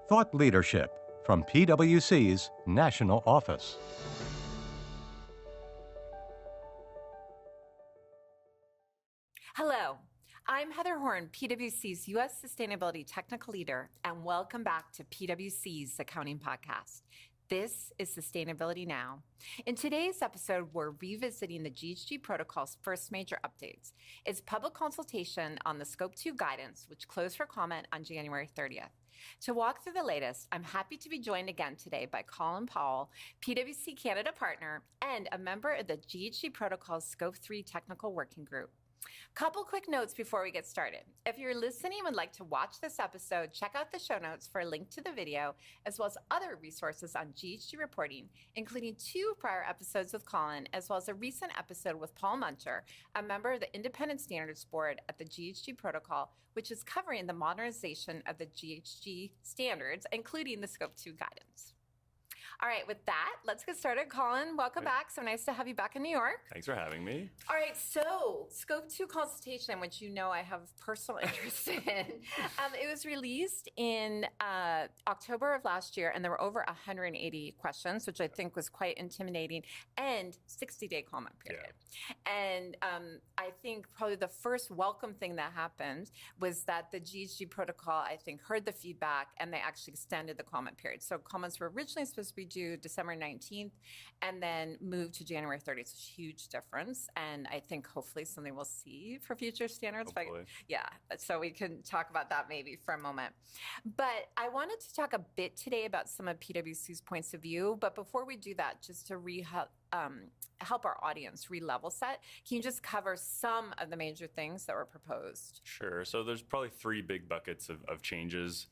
Thought Leadership from PwC's National Office. Hello, I'm Heather Horn, PwC's U.S. Sustainability Technical Leader, and welcome back to PwC's Accounting Podcast. This is Sustainability Now. In today's episode, we're revisiting the GHG Protocol's first major updates. It's public consultation on the Scope 2 guidance, which closed for comment on January 30th. To walk through the latest, I'm happy to be joined again today by Colin Powell, PwC Canada partner and a member of the GHG Protocol's Scope 3 Technical Working Group. Couple quick notes before we get started. If you're listening and would like to watch this episode, check out the show notes for a link to the video, as well as other resources on GHG reporting, including 2 prior episodes with Colin, as well as a recent episode with Paul Muncher, a member of the Independent Standards Board at the GHG Protocol, which is covering the modernization of the GHG standards, including the Scope 2 guidance. All right, with that, let's get started. Colin, welcome back. So nice to have you back in New York. Thanks for having me. All right, so Scope 2 consultation, which you know I have personal interest in, it was released in October of last year, and there were over 180 questions, which I think was quite intimidating, and 60-day comment period. Yeah. And I think probably the first welcome thing that happened was that the GHG Protocol, I think, heard the feedback, and they actually extended the comment period. So comments were originally supposed to be due December 19th and then moved to January 30th. It's a huge difference. And I think hopefully something we'll see for future standards. Hopefully. Yeah, so we can talk about that maybe for a moment. But I wanted to talk a bit today about some of PwC's points of view. But before we do that, just to help our audience re-level set, can you just cover some of the major things that were proposed? Sure. So there's probably 3 big buckets of changes.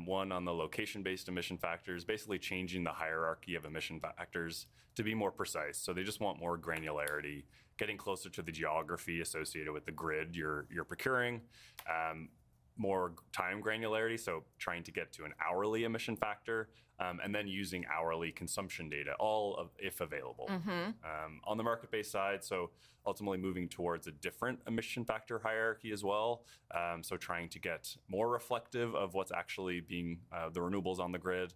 One on the location-based emission factors, basically changing the hierarchy of emission factors to be more precise. So they just want more granularity, getting closer to the geography associated with the grid you're procuring, more time granularity, so trying to get to an hourly emission factor, and then using hourly consumption data, if available. On the market-based side, so ultimately moving towards a different emission factor hierarchy as well, so trying to get more reflective of what's actually being the renewables on the grid.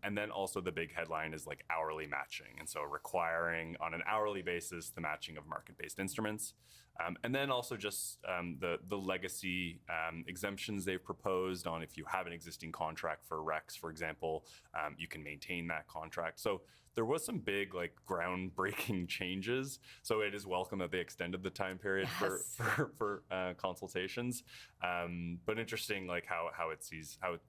And then also the big headline is like hourly matching, and so requiring on an hourly basis the matching of market-based instruments. And then also just the legacy exemptions they've proposed on if you have an existing contract for RECs, for example, you can maintain that contract. So there was some big groundbreaking changes. So it is welcome that they extended the time period for consultations. But interesting how it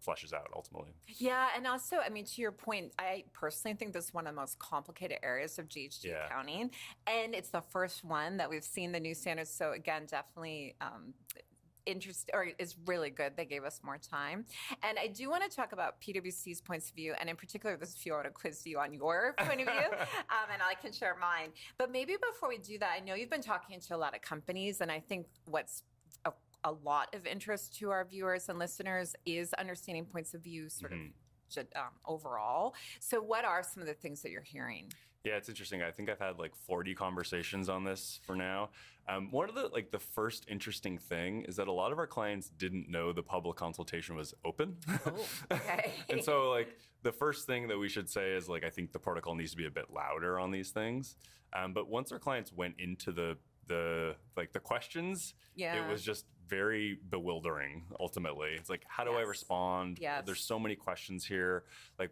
fleshes out ultimately. Yeah, and also, I mean, to your point, I personally think this is one of the most complicated areas of GHG accounting. And it's the first one that we've seen the new standards. So again, definitely is really good. They gave us more time. And I do want to talk about PwC's points of view, and in particular, this few I want to quiz you on your point of view, and I can share mine. But maybe before we do that, I know you've been talking to a lot of companies, and I think what's a lot of interest to our viewers and listeners is understanding points of view sort of overall. So what are some of the things that you're hearing? Yeah, it's interesting. I think I've had 40 conversations on this for now. One of the first interesting thing is that a lot of our clients didn't know the public consultation was open. Oh, okay. And so the first thing that we should say is I think the protocol needs to be a bit louder on these things. But once our clients went into the questions, it was just very bewildering ultimately. It's how do I respond? Yes. There's so many questions here.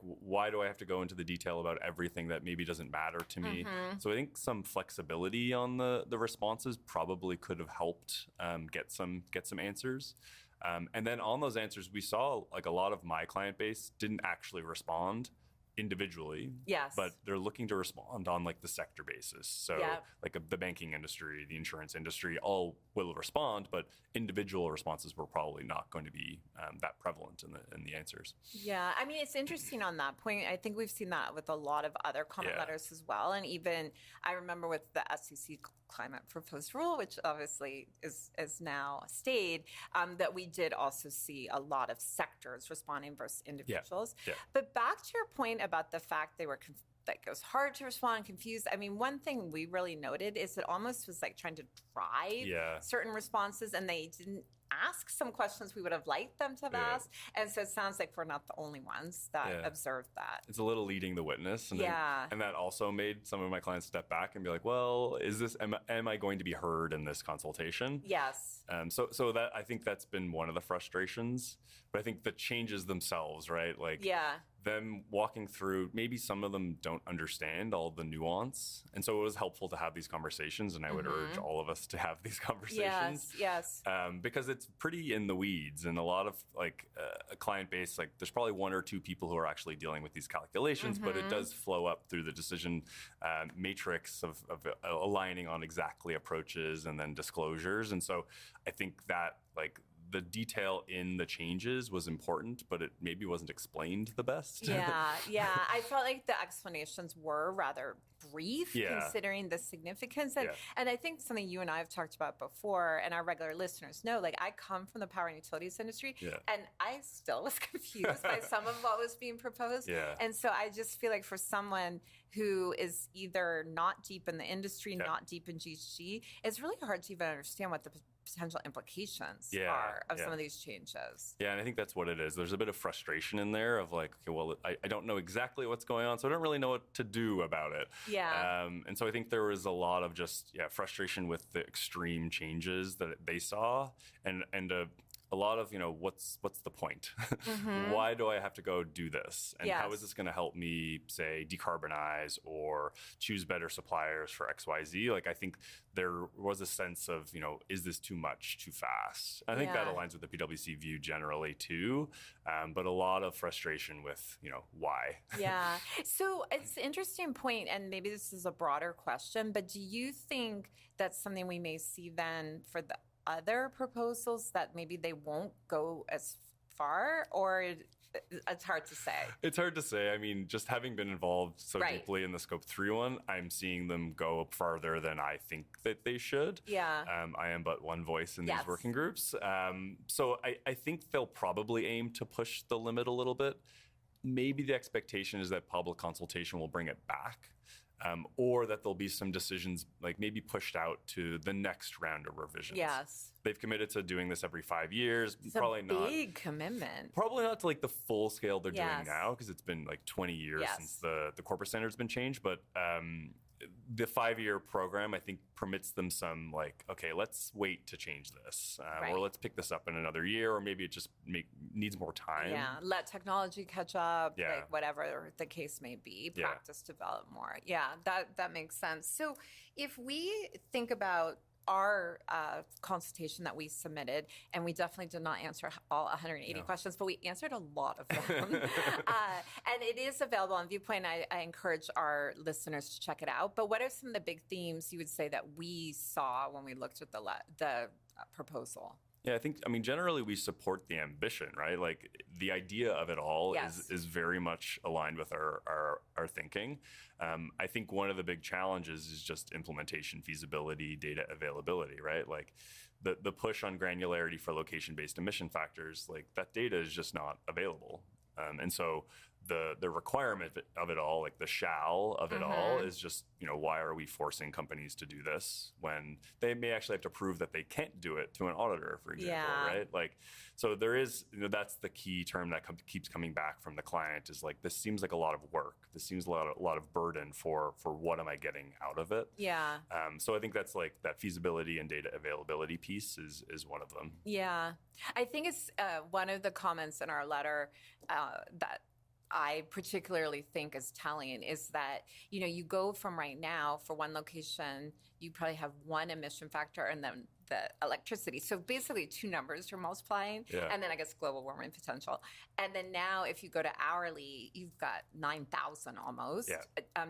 Why do I have to go into the detail about everything that maybe doesn't matter to me? So I think some flexibility on the responses probably could have helped get some answers. And then on those answers, we saw a lot of my client base didn't actually respond individually, yes, but they're looking to respond on the sector basis. So the banking industry, the insurance industry, all will respond, but individual responses were probably not going to be that prevalent in the answers. Yeah, I mean, it's interesting on that point. I think we've seen that with a lot of other comment letters as well. And even I remember with the SEC climate proposed rule, which obviously is now stayed, that we did also see a lot of sectors responding versus individuals. Yeah. But back to your point about the fact they were it was hard to respond, confused. I mean, one thing we really noted is it almost was trying to drive certain responses, and they didn't ask some questions we would have liked them to have asked. And so it sounds like we're not the only ones that observed that. It's a little leading the witness. And and that also made some of my clients step back and be like, well, am I going to be heard in this consultation? Yes. So that, I think that's been one of the frustrations. But I think the changes themselves, right? Like them walking through, maybe some of them don't understand all the nuance. And so it was helpful to have these conversations. And I would urge all of us to have these conversations. Yes. Because it's pretty in the weeds, and a lot of a client base, like there's probably one or two people who are actually dealing with these calculations, but it does flow up through the decision matrix of aligning on exactly approaches and then disclosures. And so I think that the detail in the changes was important, but it maybe wasn't explained the best. Yeah. I felt like the explanations were rather brief considering the significance. And I think something you and I have talked about before, and our regular listeners know, like I come from the power and utilities industry, and I still was confused by some of what was being proposed. And so I just feel like for someone who is either not deep in the industry, not deep in GHG, it's really hard to even understand what the potential implications are of some of these changes. Yeah, and I think that's what it is. There's a bit of frustration in there of like, okay, well, I don't know exactly what's going on, so I don't really know what to do about it. And so I think there was a lot of just frustration with the extreme changes that they saw, and a lot of, what's the point? Why do I have to go do this? And how is this going to help me, say, decarbonize or choose better suppliers for XYZ? Like, I think there was a sense of, is this too much, too fast? I think that aligns with the PwC view generally too, but a lot of frustration with, why? So it's an interesting point, and maybe this is a broader question, but do you think that's something we may see then for the other proposals, that maybe they won't go as far, or it's hard to say? It's hard to say. I mean, just having been involved so deeply in the Scope 3 one, I'm seeing them go farther than I think that they should. I am but one voice in these working groups. So I think they'll probably aim to push the limit a little bit. Maybe the expectation is that public consultation will bring it back. Or that there'll be some decisions like maybe pushed out to the next round of revisions. They've committed to doing this every 5 years. It's probably a not big commitment. Probably not to like the full scale they're doing now, because it's been like 20 years since the corporate standard's been changed. But the 5-year program, I think, permits them some like, okay, let's wait to change this, or let's pick this up in another year, or maybe it just needs more time. Let technology catch up, like whatever the case may be, practice develop more. That makes sense. So if we think about our consultation that we submitted, and we definitely did not answer all 180 questions, but we answered a lot of them. And it is available on Viewpoint. I encourage our listeners to check it out. But what are some of the big themes you would say that we saw when we looked at the proposal? I think, generally we support the ambition, right? Like the idea of it all is very much aligned with our thinking. I think one of the big challenges is just implementation, feasibility, data availability, right? Like the push on granularity for location-based emission factors, like that data is just not available. And so the requirement of it all, like the shall of it all, is just, why are we forcing companies to do this when they may actually have to prove that they can't do it to an auditor, for example, right? Like, so there is, that's the key term that keeps coming back from the client is like, this seems like a lot of work. This seems a lot of burden for what am I getting out of it? So I think that's like that feasibility and data availability piece is one of them. I think it's one of the comments in our letter that I particularly think is telling is that, you go from right now for one location, you probably have one emission factor and then the electricity. So basically 2 numbers you're multiplying, and then I guess global warming potential. And then now if you go to hourly, you've got 9,000 almost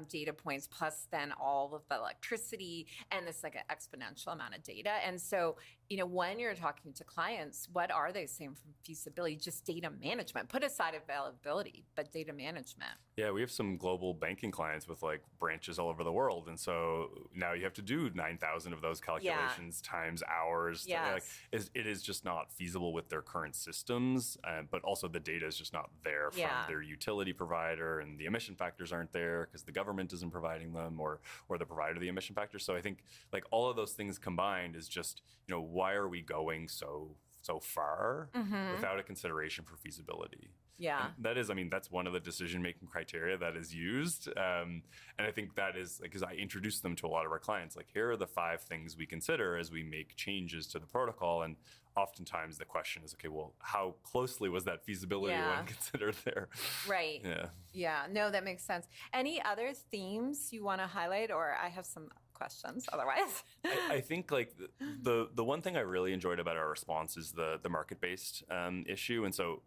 data points, plus then all of the electricity, and it's like an exponential amount of data. And so, when you're talking to clients, what are they saying from feasibility? Just data management. Put aside availability, but data management. We have some global banking clients with like branches all over the world. And so now you have to do 9,000 of those calculations times hours. It is just not feasible with their current systems, but also the data is just not there from their utility provider, and the emission factors aren't there because the government isn't providing them, or the provider of the emission factors. So I think like all of those things combined is just, why are we going so so far without a consideration for feasibility. Yeah. And that is, I mean, that's one of the decision-making criteria that is used. And I think that is, like, because I introduce them to a lot of our clients, like, here are the 5 things we consider as we make changes to the protocol. And oftentimes the question is, okay, well, how closely was that feasibility one considered there? Right. Yeah. Yeah. No, that makes sense. Any other themes you want to highlight, or I have some questions otherwise? I think like the one thing I really enjoyed about our response is the market-based issue. And so,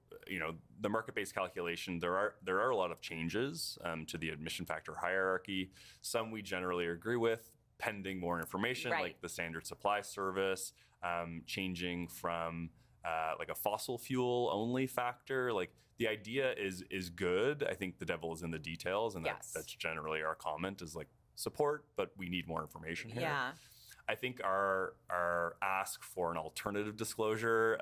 the market-based calculation, there are a lot of changes to the emission factor hierarchy. Some we generally agree with, pending more information, like the standard supply service, changing from like a fossil fuel only factor. Like, the idea is good. I think the devil is in the details, and that's generally our comment is like, support, but we need more information here. Yeah. I think our ask for an alternative disclosure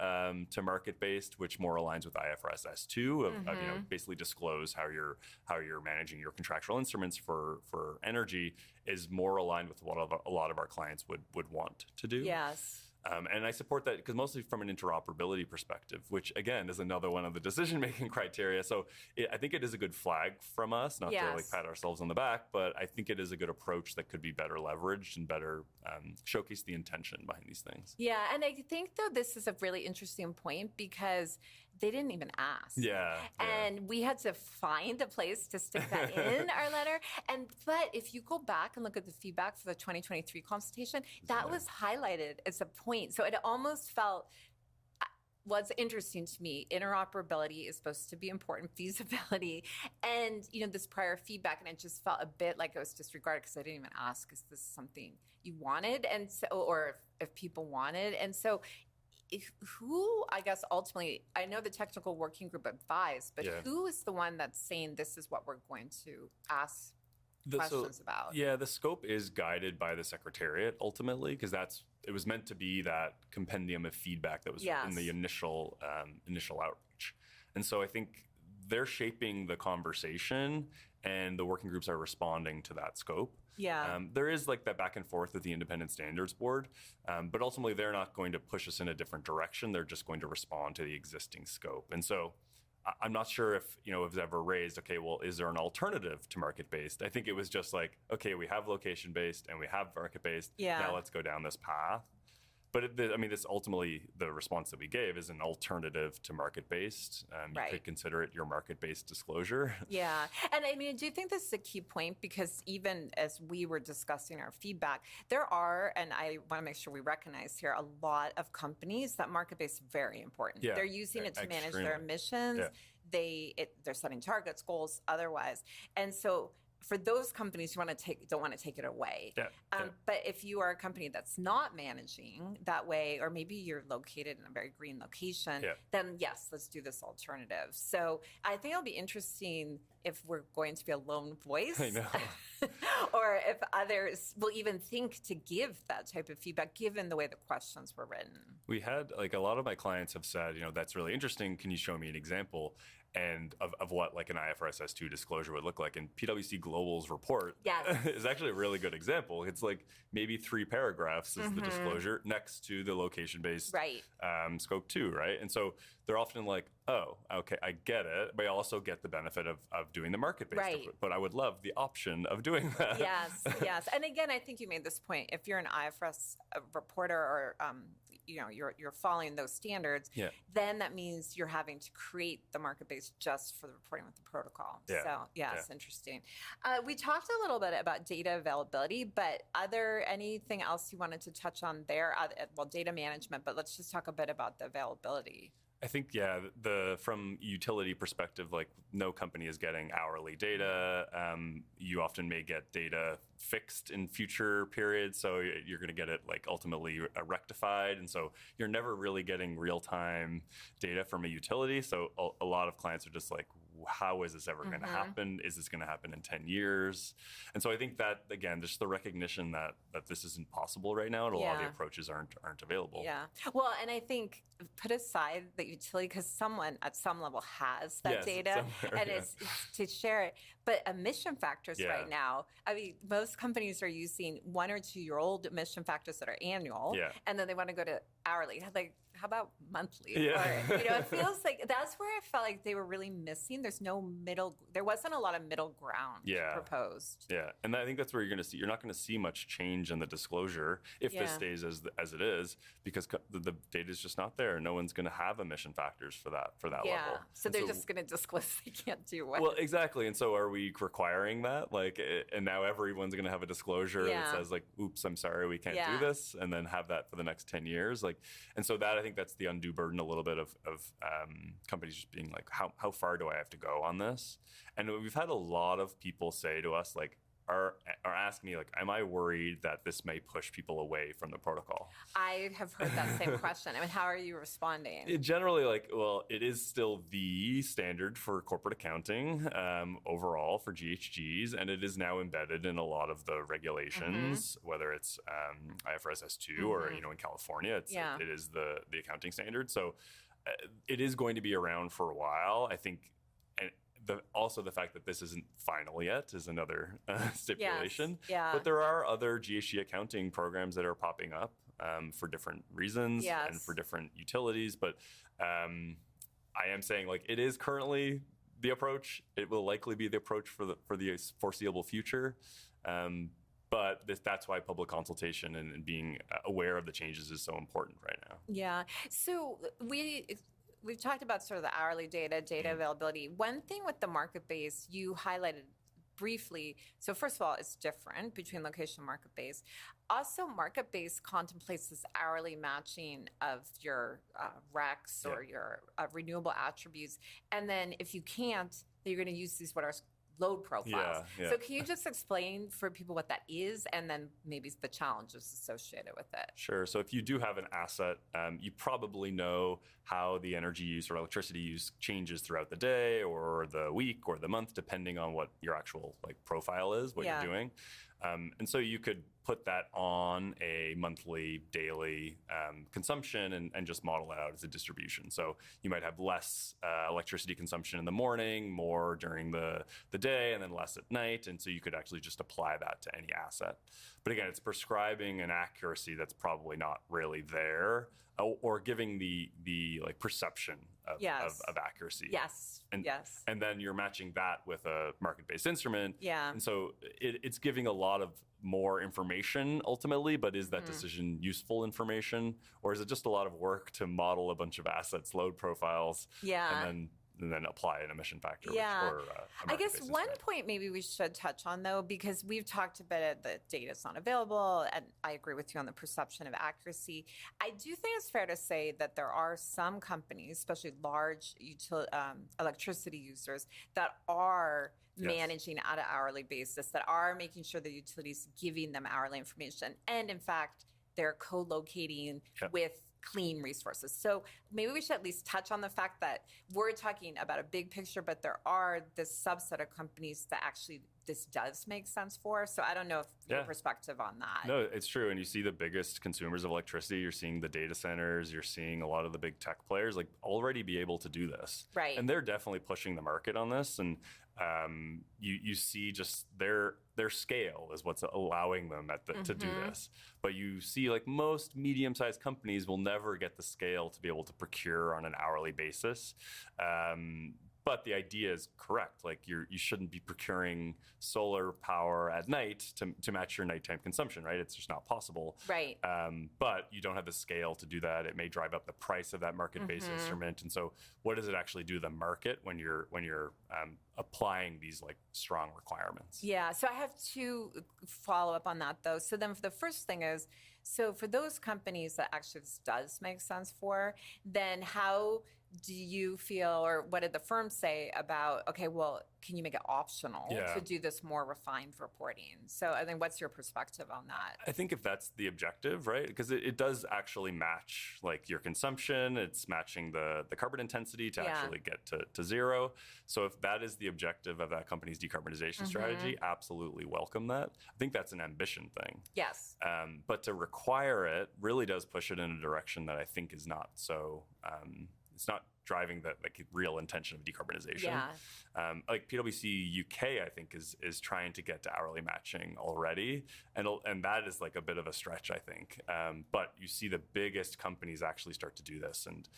to market-based, which more aligns with IFRS S2, of basically disclose how you're managing your contractual instruments for energy, is more aligned with what a lot of our clients would want to do. Yes. And I support that because mostly from an interoperability perspective, which again is another one of the decision-making criteria. So I think it is a good flag from us, not to like pat ourselves on the back, but I think it is a good approach that could be better leveraged and better showcase the intention behind these things. Yeah, and I think though this is a really interesting point because they didn't even ask. Yeah. And we had to find a place to stick that in our letter. But if you go back and look at the feedback for the 2023 consultation, that was highlighted as a point. So it almost felt, what's interesting to me, interoperability is supposed to be important, feasibility, and this prior feedback, and it just felt a bit like it was disregarded because I didn't even ask, is this something you wanted, and so, or if people wanted, and so. Who, I guess, ultimately, I know the technical working group advised, but who is the one that's saying this is what we're going to ask questions about? Yeah, the scope is guided by the Secretariat ultimately, because it was meant to be that compendium of feedback that was in the initial outreach. And so I think they're shaping the conversation and the working groups are responding to that scope. Yeah. There is like that back and forth with the Independent Standards Board, but ultimately they're not going to push us in a different direction. They're just going to respond to the existing scope. And so I'm not sure if it was ever raised, okay, well, is there an alternative to market-based? I think it was just like, okay, we have location-based and we have market-based. Yeah. Now let's go down this path. But this ultimately, the response that we gave is an alternative to market-based. You could consider it your market-based disclosure. Yeah. And I mean, do you think this is a key point? Because even as we were discussing our feedback, there are, and I want to make sure we recognize here, a lot of companies that market-based is very important. Yeah. They're using it to manage their emissions. Yeah. They're setting targets, goals, otherwise. And so for those companies who don't want to take it away. But if you are a company that's not managing that way, or maybe you're located in a very green location, then yes, let's do this alternative. So I think it'll be interesting if we're going to be a lone voice. I know. Or if others will even think to give that type of feedback, given the way the questions were written. We had, like, a lot of my clients have said, that's really interesting. Can you show me an example? And of what like an IFRS S2 disclosure would look like. And PwC Global's report is actually a really good example. It's like maybe 3 paragraphs is the disclosure next to the location-based scope 2, right? And so they're often like, oh, okay, I get it, but I also get the benefit of doing the market-based, but I would love the option of doing that. Yes. And again, I think you made this point. If you're an IFRS reporter or you're following those standards, then that means you're having to create the market-based just for the reporting with the protocol. So, it's interesting. We talked a little bit about data availability, but anything else you wanted to touch on there? Well, data management, but let's just talk a bit about the availability. I think, from utility perspective, like no company is getting hourly data. You often may get data fixed in future periods, so you're going to get it like ultimately rectified. And so you're never really getting real-time data from a utility. So a lot of clients are just like, how is this ever going to happen? Is this going to happen in 10 years? And so I think that, again, just the recognition that this isn't possible right now, and a lot of the approaches aren't available. Yeah. Well, and I think put aside the utility, because someone at some level has that data, and it's to share it. But emission factors right now, I mean, most companies are using 1 or 2 year old emission factors that are annual, and then they want to go to hourly. Like, how about monthly? Yeah. Or, it feels like that's where I felt like they were really missing. There wasn't a lot of middle ground proposed. Yeah, and I think that's where you're not going to see much change in the disclosure if this stays as it is, because the data is just not there. No one's going to have emission factors for that level. So they're just going to disclose they can't do what. Well, exactly. And so are we requiring that? And now everyone's going to have a disclosure that says oops, I'm sorry, we can't do this, and then have that for the next 10 years. And so that, I think that's the undue burden a little bit of companies just being like, how far do I have to go on this? And we've had a lot of people say to us, are asking me, am I worried that this may push people away from the protocol? I have heard that same question. I mean, how are you responding? Generally, it is still the standard for corporate accounting overall for GHGs, and it is now embedded in a lot of the regulations, whether it's IFRS S2 or, in California, it is the accounting standard. So it is going to be around for a while, I think. Also, the fact that this isn't final yet is another stipulation. Yes. Yeah. But there are other GHG accounting programs that are popping up for different reasons and for different utilities. But I am saying, it is currently the approach. It will likely be the approach for the foreseeable future. But that's why public consultation and being aware of the changes is so important right now. Yeah. So we've talked about sort of the hourly data availability. One thing with the market-based, you highlighted briefly. So first of all, it's different between location and market-based. Also, market-based contemplates this hourly matching of your RECs or your renewable attributes. And then if you can't, then you're going to use these what are load profiles. Yeah. So can you just explain for people what that is and then maybe the challenges associated with it? Sure. So if you do have an asset, you probably know how the energy use or electricity use changes throughout the day or the week or the month, depending on what your actual profile is, what you're doing. And so you could put that on a monthly, daily consumption and just model it out as a distribution. So you might have less electricity consumption in the morning, more during the day, and then less at night. And so you could actually just apply that to any asset. But again, it's prescribing an accuracy that's probably not really there, or giving the perception of accuracy. Yes. And then you're matching that with a market-based instrument. Yeah. And so it's giving a lot of more information ultimately, but is that decision useful information, or is it just a lot of work to model a bunch of assets, load profiles, and then apply an emission factor? I guess one point maybe we should touch on, though, because we've talked a bit that data is not available, and I agree with you on the perception of accuracy. I do think it's fair to say that there are some companies, especially large electricity users, that are managing at an hourly basis, that are making sure the utilities giving them hourly information. And in fact, they're co-locating with clean resources. So maybe we should at least touch on the fact that we're talking about a big picture, but there are this subset of companies that actually this does make sense for. So I don't know if your perspective on that. No, it's true. And you see the biggest consumers of electricity, you're seeing the data centers, you're seeing a lot of the big tech players already be able to do this. Right. And they're definitely pushing the market on this. And you see just their scale is what's allowing them to do this. But you see most medium-sized companies will never get the scale to be able to procure on an hourly basis. But the idea is correct. You shouldn't be procuring solar power at night to match your nighttime consumption, right? It's just not possible. Right. But you don't have the scale to do that. It may drive up the price of that market-based instrument. And so, what does it actually do to the market when you're applying these strong requirements? Yeah. So I have to follow up on that, though. So then, the first thing is, so for those companies that actually this does make sense for, then how do you feel, or what did the firm say about, okay, well, can you make it optional to do this more refined reporting? So I think, what's your perspective on that? I think if that's the objective, right? Because it does actually match your consumption. It's matching the carbon intensity to actually get to zero. So if that is the objective of that company's decarbonization strategy, absolutely welcome that. I think that's an ambition thing. Yes. But to require it really does push it in a direction that I think is not so... it's not driving the real intention of decarbonization. Like PwC UK, I think is trying to get to hourly matching already, and that is like a bit of a stretch, I think. But you see the biggest companies actually start to do this, and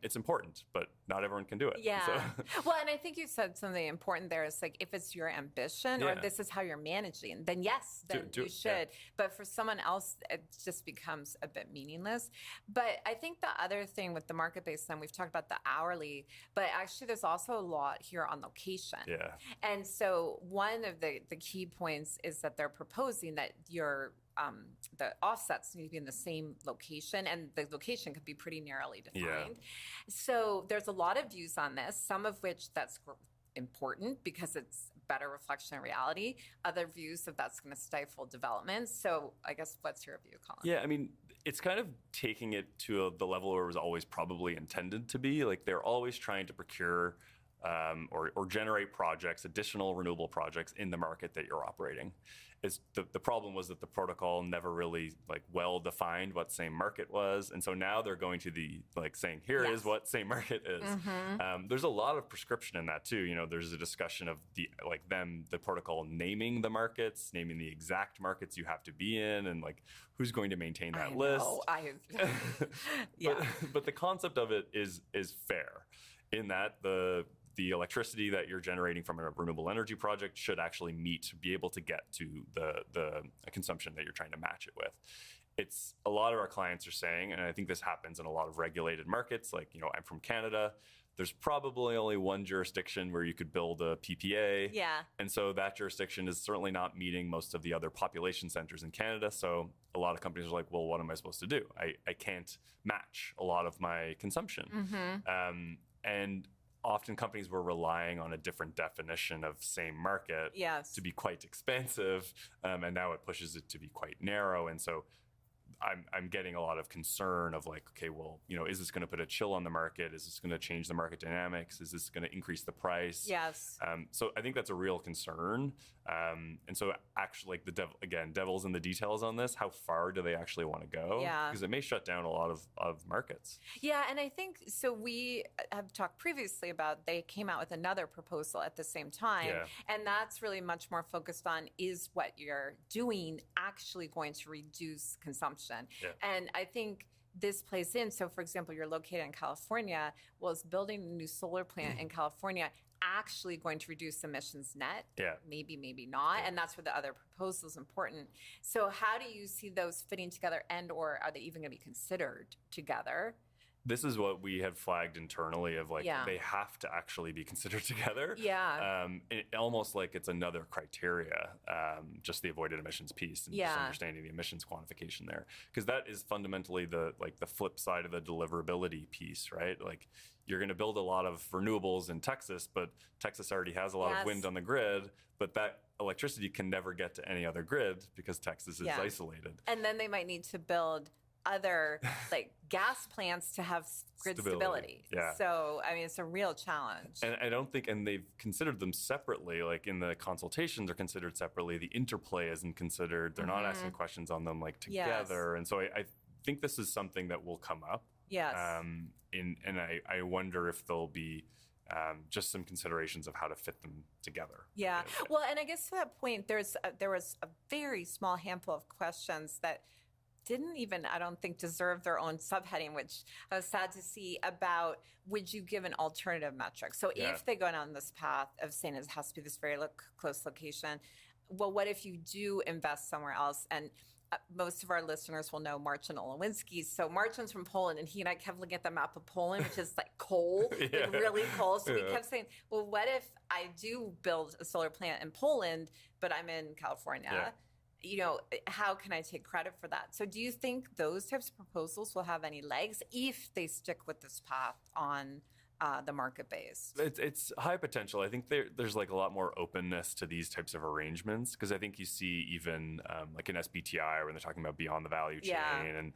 it's important, but not everyone can do it. Yeah. So. Well, and I think you said something important there. Is like, if it's your ambition or this is how you're managing, then yes, then you should. Yeah. But for someone else, it just becomes a bit meaningless. But I think the other thing with the market-based, then we've talked about the hourly, but actually there's also a lot here on location. Yeah. And so one of the key points is that they're proposing that the offsets need to be in the same location, and the location could be pretty narrowly defined. Yeah. So there's a lot of views on this, some of which that's important because it's better reflection of reality. Other views that that's going to stifle development. So I guess what's your view, Colin? Yeah, I mean, it's kind of taking it to the level where it was always probably intended to be. Like they're always trying to procure or generate projects, additional renewable projects in the market that you're operating. The problem was that the protocol never really like well defined what same market was, and so now they're going to the saying here is what same market is. Mm-hmm. There's a lot of prescription in that too. You know, there's a discussion of the protocol naming the markets, naming the exact markets you have to be in, and like who's going to maintain that list. But the concept of it is fair in that the electricity that you're generating from a renewable energy project should actually be able to get to the consumption that you're trying to match it with. It's a lot of our clients are saying, and I think this happens in a lot of regulated markets, like, you know, I'm from Canada. There's probably only one jurisdiction where you could build a PPA. Yeah. And so that jurisdiction is certainly not meeting most of the other population centers in Canada. So a lot of companies are like, well, what am I supposed to do? I can't match a lot of my consumption. Mm-hmm. And often companies were relying on a different definition of same market to be quite expansive, and now it pushes it to be quite narrow. And so I'm getting a lot of concern of like, okay, well, you know, is this going to put a chill on the market? Is this going to change the market dynamics? Is this going to increase the price? Yes. So I think that's a real concern. And so actually, like devil's in the details on this. How far do they actually want to go? Yeah. Because it may shut down a lot of markets. Yeah, and I think, so we have talked previously about they came out with another proposal at the same time. Yeah. And that's really much more focused on, is what you're doing actually going to reduce consumption? Yeah. And I think this plays in. So, for example, you're located in California. Well, is building a new solar plant in California actually going to reduce emissions net? Yeah. Maybe, maybe not. Yeah. And that's where the other proposal is important. So how do you see those fitting together, and or are they even going to be considered together? This is what we have flagged internally of like, they have to actually be considered together. Yeah. Almost like it's another criteria, just the avoided emissions piece and just understanding the emissions quantification there. Because that is fundamentally the flip side of the deliverability piece, right? Like you're going to build a lot of renewables in Texas, but Texas already has a lot of wind on the grid, but that electricity can never get to any other grid because Texas is isolated. And then they might need to build other like gas plants to have grid stability. Yeah. So, I mean, it's a real challenge. And I don't think, and they've considered them separately, like in the consultations are considered separately. The interplay isn't considered. They're not asking questions on them like together. Yes. And so I think this is something that will come up. Yes. And I wonder if there'll be just some considerations of how to fit them together. Yeah. Well, and I guess to that point, there was a very small handful of questions that didn't even, I don't think, deserve their own subheading, which I was sad to see, about would you give an alternative metric? So if they go down this path of saying it has to be this very close location, well, what if you do invest somewhere else? And most of our listeners will know Marcin Olewinski. So Marcin's from Poland, and he and I kept looking at the map of Poland, which is like cold, like really cold. So we kept saying, well, what if I do build a solar plant in Poland, but I'm in California? Yeah. You know, how can I take credit for that? So do you think those types of proposals will have any legs if they stick with this path on the market base? It's high potential. I think there's like a lot more openness to these types of arrangements, because I think you see even like in SBTI when they're talking about beyond the value chain, and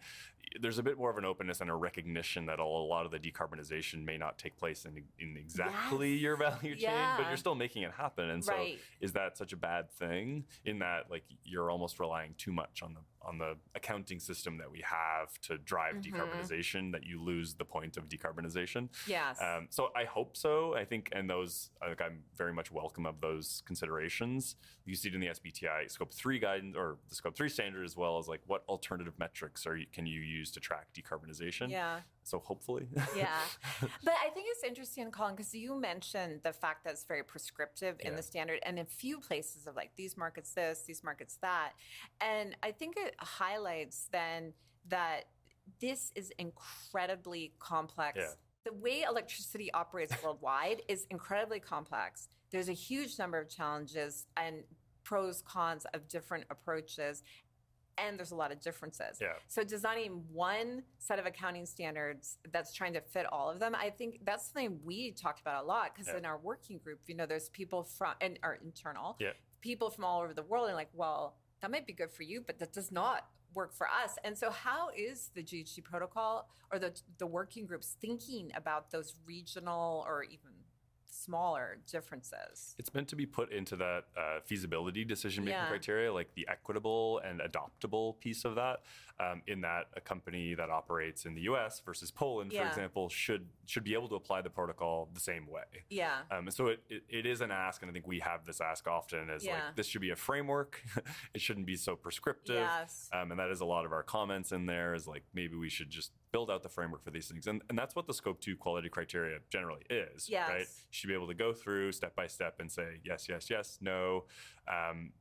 there's a bit more of an openness and a recognition that a lot of the decarbonization may not take place in exactly your value chain, but you're still making it happen. And so is that such a bad thing in that like you're almost relying too much the accounting system that we have to drive decarbonization that you lose the point of decarbonization. Yes. So I hope so. I think, and those, I'm very much welcome of those considerations. You see it in the SBTI Scope 3 guidance or the Scope 3 standard, as well as like what alternative metrics can you use to track decarbonization. Yeah. So hopefully. Yeah. But I think it's interesting, Colin, because you mentioned the fact that it's very prescriptive in the standard and in few places of like these markets this, these markets that. And I think it highlights then that this is incredibly complex. Yeah. The way electricity operates worldwide is incredibly complex. There's a huge number of challenges and pros, cons of different approaches. And there's a lot of differences. Yeah. So designing one set of accounting standards that's trying to fit all of them, I think that's something we talked about a lot because in our working group, there's people from, and our internal, people from all over the world and like, well, that might be good for you, but that does not work for us. And so how is the GHG protocol or the working groups thinking about those regional or even smaller differences? It's meant to be put into that feasibility decision-making criteria, like the equitable and adoptable piece of that, in that a company that operates in the US versus Poland, for example, should be able to apply the protocol the same way. Yeah. So it is an ask, and I think we have this ask often, is like, this should be a framework. It shouldn't be so prescriptive. Yes. And that is a lot of our comments in there, is like, maybe we should just build out the framework for these things. And that's what the Scope 2 quality criteria generally is, right? You should be able to go through step by step and say, yes, yes, yes, no.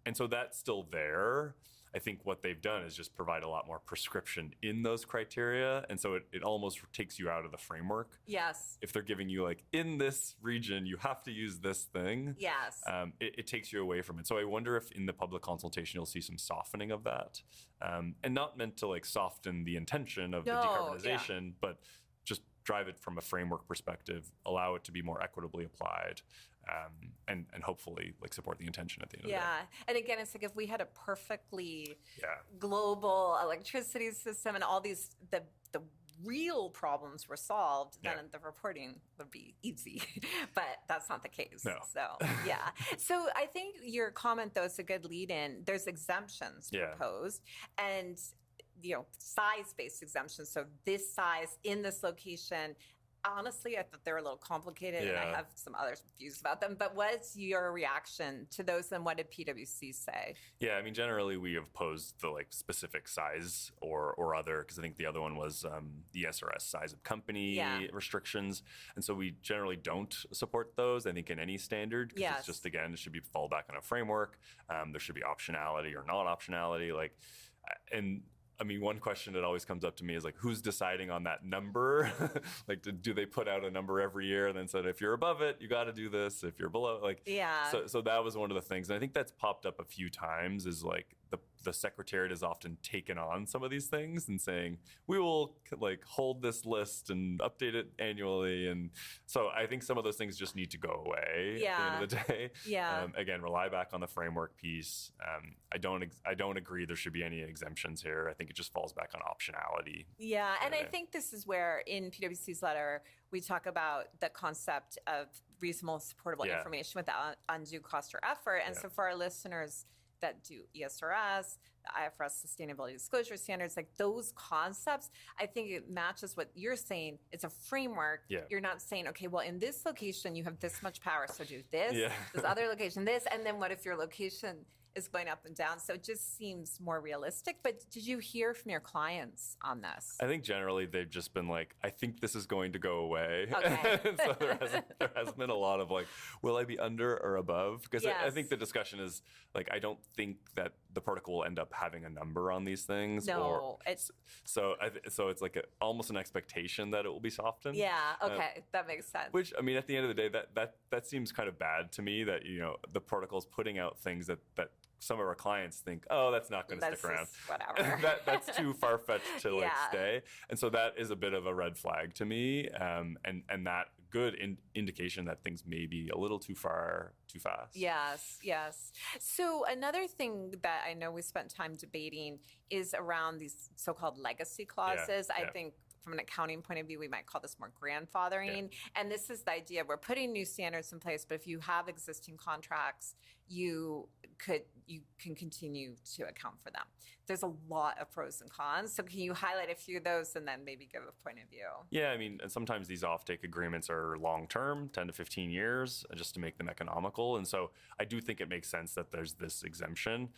And so that's still there. I think what they've done is just provide a lot more prescription in those criteria. And so it almost takes you out of the framework. Yes. If they're giving you like, in this region, you have to use this thing. Yes. It takes you away from it. So I wonder if in the public consultation, you'll see some softening of that. And not meant to like soften the intention of the decarbonization, but just drive it from a framework perspective, allow it to be more equitably applied. And hopefully like support the intention at the end of the day. And again, it's like if we had a perfectly global electricity system and all these, the real problems were solved, then the reporting would be easy. But that's not the case. No. So, So I think your comment, though, is a good lead in. There's exemptions proposed. And, size-based exemptions. So this size in this location. Honestly, I thought they were a little complicated, and I have some other views about them. But what's your reaction to those, and what did PwC say? Yeah, I mean, generally we have posed the like specific size or other, because I think the other one was the SRS size of company restrictions, and so we generally don't support those. I think in any standard, because it's just, again, it should be fall back on a framework. There should be optionality or not optionality, and. I mean, one question that always comes up to me is like, who's deciding on that number? Like, do they put out a number every year and then said, if you're above it, you got to do this. If you're below, so that was one of the things. And I think that's popped up a few times, is like the Secretariat has often taken on some of these things and saying, we will like hold this list and update it annually. And so I think some of those things just need to go away at the end of the day. Again, rely back on the framework piece. I don't agree there should be any exemptions here. I think it just falls back on optionality. And I think this is where in PwC's letter, we talk about the concept of reasonable supportable information without undue cost or effort. And so for our listeners that do ESRS, the IFRS Sustainability Disclosure Standards, like those concepts, I think it matches what you're saying. It's a framework. You're not saying, okay, well, in this location, you have this much power, so do this, this other location, this, and then what if your location is going up and down? So it just seems more realistic. But did you hear from your clients on this? I think generally they've just been like, I think this is going to go away. Okay. So there hasn't been a lot of like, will I be under or above? Because I think the discussion is like, I don't think that the protocol will end up having a number on these things. No. So it's like almost an expectation that it will be softened. Okay. That makes sense. Which, I mean, at the end of the day, that seems kind of bad to me, that, the protocol is putting out things that some of our clients think, oh, that's not going to stick around. Whatever. That's too far-fetched to stay. And so that is a bit of a red flag to me. And that good indication that things may be a little too far, too fast. Yes. So another thing that I know we spent time debating is around these so-called legacy clauses. I think from an accounting point of view, we might call this more grandfathering. And this is the idea, we're putting new standards in place, but if you have existing contracts, you can continue to account for them. There's a lot of pros and cons. So can you highlight a few of those and then maybe give a point of view? Yeah, I mean, and sometimes these offtake agreements are long-term, 10 to 15 years, just to make them economical. And so I do think it makes sense that there's this exemption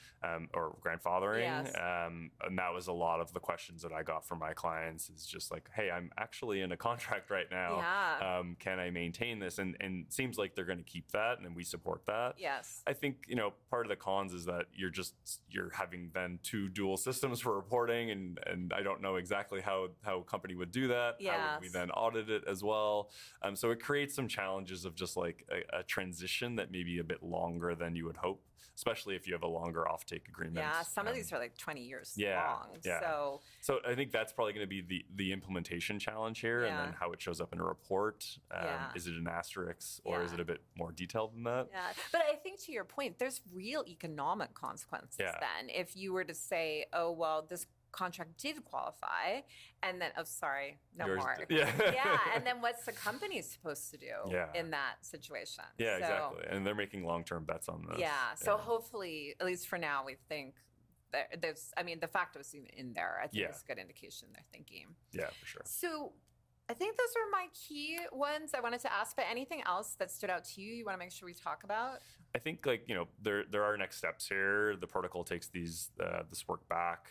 or grandfathering. Yes. And that was a lot of the questions that I got from my clients is just like, hey, I'm actually in a contract right now. Yeah. Can I maintain this? And it seems like they're going to keep that, and we support that. Yes. I think, part of the cons is that you're having then two dual systems for reporting, and I don't know exactly how a company would do that. Yes. How would we then audit it as well? So it creates some challenges of just like a transition that may be a bit longer than you would hope, especially if you have a longer offtake agreement. Yeah, some of these are like 20 years yeah, long. Yeah. So I think that's probably going to be the implementation challenge here, and then how it shows up in a report. Is it an asterisk, or is it a bit more detailed than that? Yeah, but I think to your point, there's real economic consequences then. If you were to say, oh, well, this contract did qualify, and then, oh, sorry, no more. Yeah. And then what's the company supposed to do in that situation? Yeah, exactly. And they're making long-term bets on this. Yeah, so hopefully, at least for now, we think there's, the fact it was even in there, I think it's a good indication they're thinking. Yeah, for sure. So I think those are my key ones I wanted to ask, but anything else that stood out to you want to make sure we talk about? I think there are next steps here. The protocol takes this work back.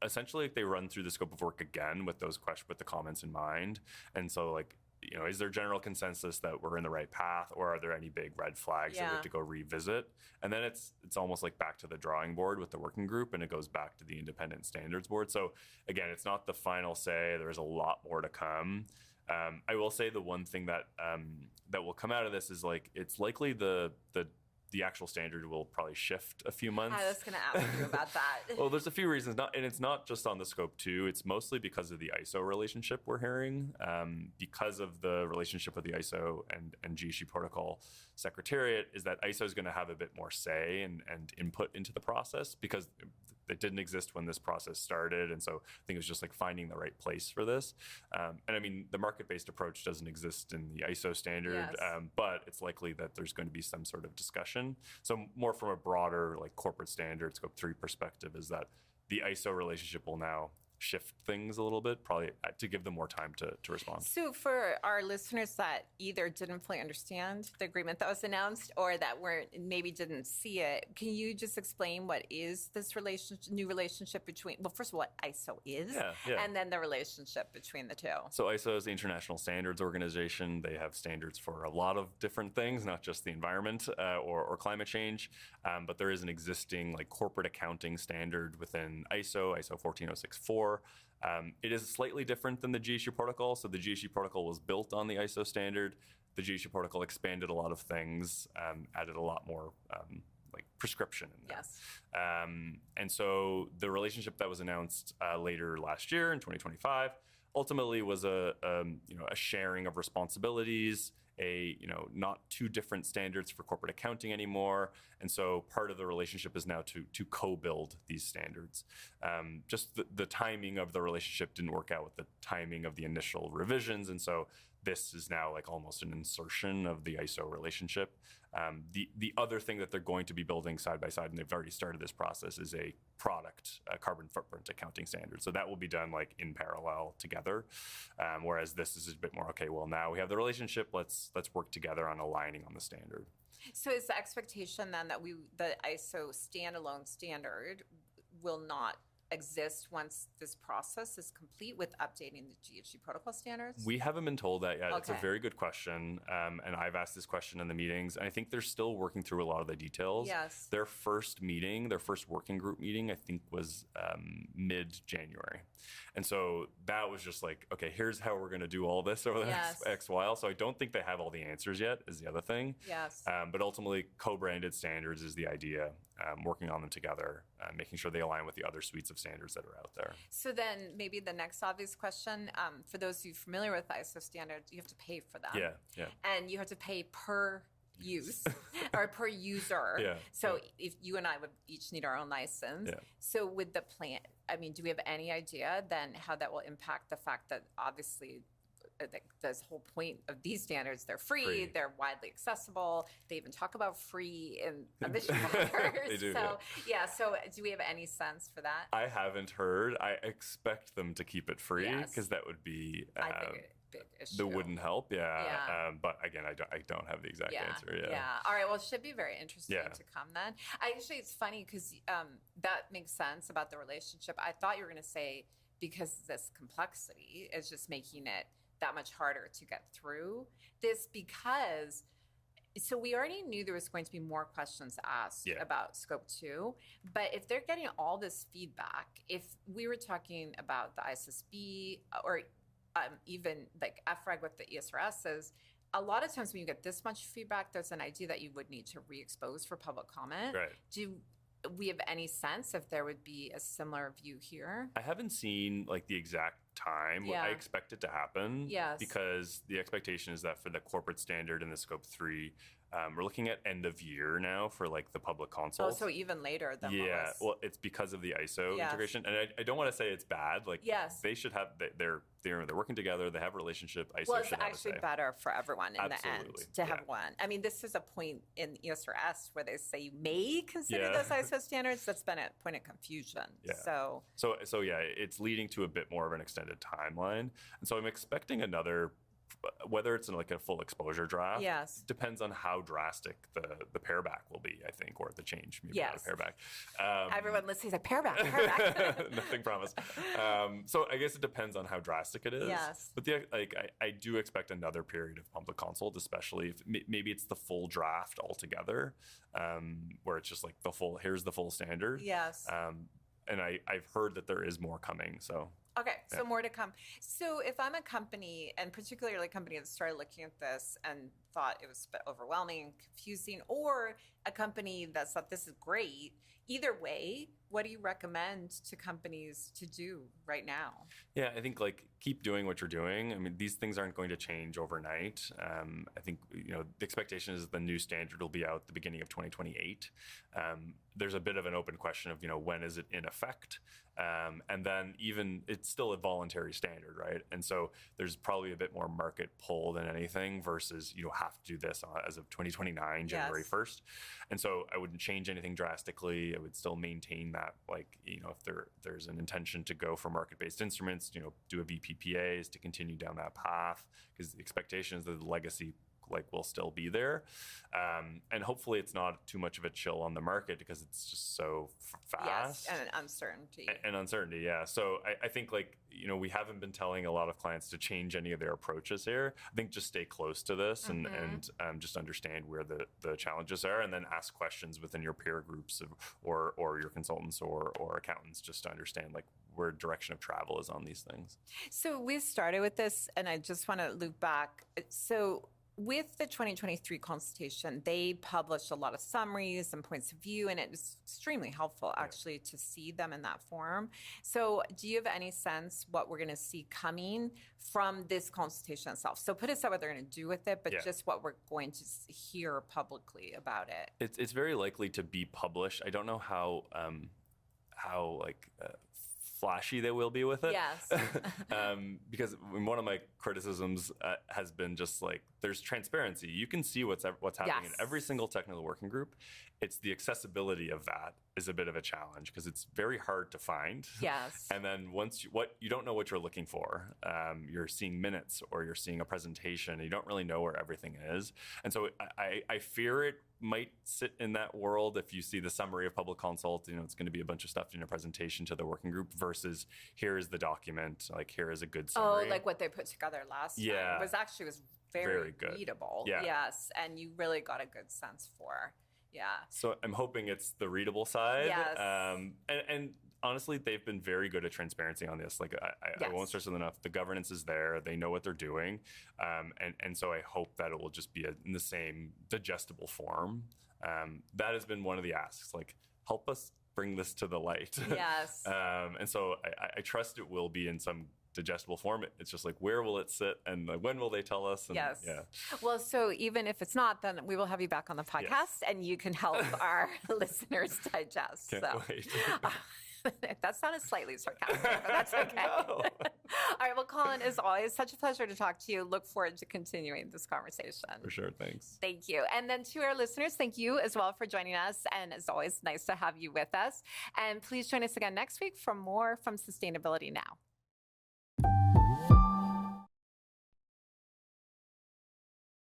Essentially, they run through the scope of work again with the comments in mind. And so is there general consensus that we're in the right path, or are there any big red flags that we have to go revisit? And then it's almost like back to the drawing board with the working group, and it goes back to the independent standards board. So again, it's not the final say. There's a lot more to come. I will say the one thing that will come out of this is it's likely the actual standard will probably shift a few months. I was going to ask you about that. Well, there's a few reasons, and it's not just on the scope 2. It's mostly because of the ISO relationship we're hearing, because of the relationship with the ISO and GHG Protocol Secretariat, is that ISO is going to have a bit more say and input into the process, because it didn't exist when this process started. And so I think it was just finding the right place for this. And the market-based approach doesn't exist in the ISO standard, but it's likely that there's going to be some sort of discussion. So more from a broader corporate standard scope 3 perspective is that the ISO relationship will now shift things a little bit, probably to give them more time to respond. So for our listeners that either didn't fully understand the agreement that was announced, or that maybe didn't see it, can you just explain what is this new relationship between, well, first of all, what ISO is, and then the relationship between the two? So ISO is the International Standards Organization. They have standards for a lot of different things, not just the environment or climate change, but there is an existing corporate accounting standard within ISO 14064. It is slightly different than the GHG Protocol. So the GHG Protocol was built on the ISO standard. The GHG Protocol expanded a lot of things, added a lot more prescription in there. Yes. And so the relationship that was announced later last year in 2025 ultimately was a sharing of responsibilities, not two different standards for corporate accounting anymore. And so part of the relationship is now to co-build these standards. Just the timing of the relationship didn't work out with the timing of the initial revisions. And so this is now almost an insertion of the ISO relationship. The other thing that they're going to be building side by side, and they've already started this process, is a carbon footprint accounting standard. So that will be done in parallel together. Whereas this is a bit more, okay, well, now we have the relationship, let's work together on aligning on the standard. So is the expectation then that the ISO standalone standard will not exist once this process is complete with updating the GHG Protocol standards? We haven't been told that yet. Okay. It's a very good question. And I've asked this question in the meetings, and I think they're still working through a lot of the details. Yes. Their first working group meeting, I think was mid-January. And so that was just okay, here's how we're going to do all this over the next X while. So I don't think they have all the answers yet, is the other thing. Yes. But ultimately, co-branded standards is the idea, working on them together, making sure they align with the other suites of standards that are out there. So then maybe the next obvious question, for those of you familiar with ISO standards, you have to pay for them. Yeah. And you have to pay per use or per user. Yeah. So if you and I would each need our own license. Yeah. So with the plan, I mean, do we have any idea then how that will impact the fact that obviously this whole point of these standards, they're free, they're widely accessible. They even talk about free in emission factors. They do, so so do we have any sense for that? I haven't heard. I expect them to keep it free because that would be I think a big issue. that wouldn't help. But again, I don't have the exact answer. All right. Well, it should be very interesting to come then. Actually, it's funny because that makes sense about the relationship. I thought you were going to say because this complexity is just making it that much harder to get through this because so we already knew there was going to be more questions asked about scope 2, but if they're getting all this feedback, if we were talking about the ISSB or even like FREG with the ESRSs, a lot of times when you get this much feedback, there's an idea that you would need to re-expose for public comment. Right. Do we have any sense if there would be a similar view here? I haven't seen like the exact time. I expect it to happen because the expectation is that for the corporate standard and the scope 3, we're looking at end of year now for like the public consult. Oh, so even later than well, it's because of the ISO integration, and I don't want to say it's bad. Like they should have they're working together. They have a relationship. ISO well, it's should have actually better for everyone in the end to have one. I mean, this is a point in ESRS where they say you may consider those ISO standards. That's been a point of confusion. So it's leading to a bit more of an extended timeline, and so I'm expecting another. Whether it's in like a full exposure draft depends on how drastic the pare back will be, I think, or the change. Maybe not a pare back. Everyone listening says pare back. Nothing promised. So I guess it depends on how drastic it is. Yes. But I do expect another period of public consult, especially if maybe it's the full draft altogether, where it's just like here's the full standard. Yes. And I've heard that there is more coming. So. Okay, so more to come. So if I'm a company, and particularly a company that started looking at this and thought it was a bit overwhelming and confusing, or a company that thought this is great, either way, what do you recommend to companies to do right now? Yeah, I think like keep doing what you're doing. I mean, these things aren't going to change overnight. I think the expectation is the new standard will be out the beginning of 2028. There's a bit of an open question of when is it in effect, and then even it's still a voluntary standard, right? And so there's probably a bit more market pull than anything versus have to do this as of 2029 January 1st. And so I wouldn't change anything drastically. I would still maintain that, like, if there's an intention to go for market-based instruments, do a VPPAs to continue down that path, because the expectation is that the legacy will still be there. And hopefully it's not too much of a chill on the market because it's just so fast. Yes, and uncertainty. And uncertainty, yeah. So I think we haven't been telling a lot of clients to change any of their approaches here. I think just stay close to this and just understand where the challenges are, and then ask questions within your peer groups or your consultants or accountants just to understand where direction of travel is on these things. So we started with this, and I just want to loop back. So with the 2023 consultation, they published a lot of summaries and points of view, and it was extremely helpful actually to see them in that form. So do you have any sense what we're going to see coming from this consultation itself? So put aside what they're going to do with it, but just what we're going to hear publicly about it. It's very likely to be published. I don't know how flashy they will be with it. Yes. Because one of my criticisms has been just there's transparency. You can see what's happening in every single technical working group. It's the accessibility of that is a bit of a challenge because it's very hard to find. Yes. And then once you don't know what you're looking for. You're seeing minutes or you're seeing a presentation. And you don't really know where everything is. And so I fear it might sit in that world. If you see the summary of public consult, it's going to be a bunch of stuff in a presentation to the working group versus here is the document, here is a good summary. Oh, like what they put together last time. It was very good. Readable. Yeah. Yes, and you really got a good sense for. Yeah. So I'm hoping it's the readable side. Yes. And honestly, they've been very good at transparency on this. I won't stress it enough. The governance is there. They know what they're doing. And so I hope that it will just be in the same digestible form. That has been one of the asks, help us bring this to the light. Yes. And so I trust it will be in some digestible form. It's just like, where will it sit and when will they tell us? And, Yes. Yeah. Well, so even if it's not, then we will have you back on the podcast and you can help our listeners digest. Can't wait. That sounded slightly sarcastic, but that's okay. No. All right. Well, Colin, it's always such a pleasure to talk to you. Look forward to continuing this conversation. For sure. Thanks. Thank you. And then to our listeners, thank you as well for joining us. And it's always nice to have you with us. And please join us again next week for more from Sustainability Now.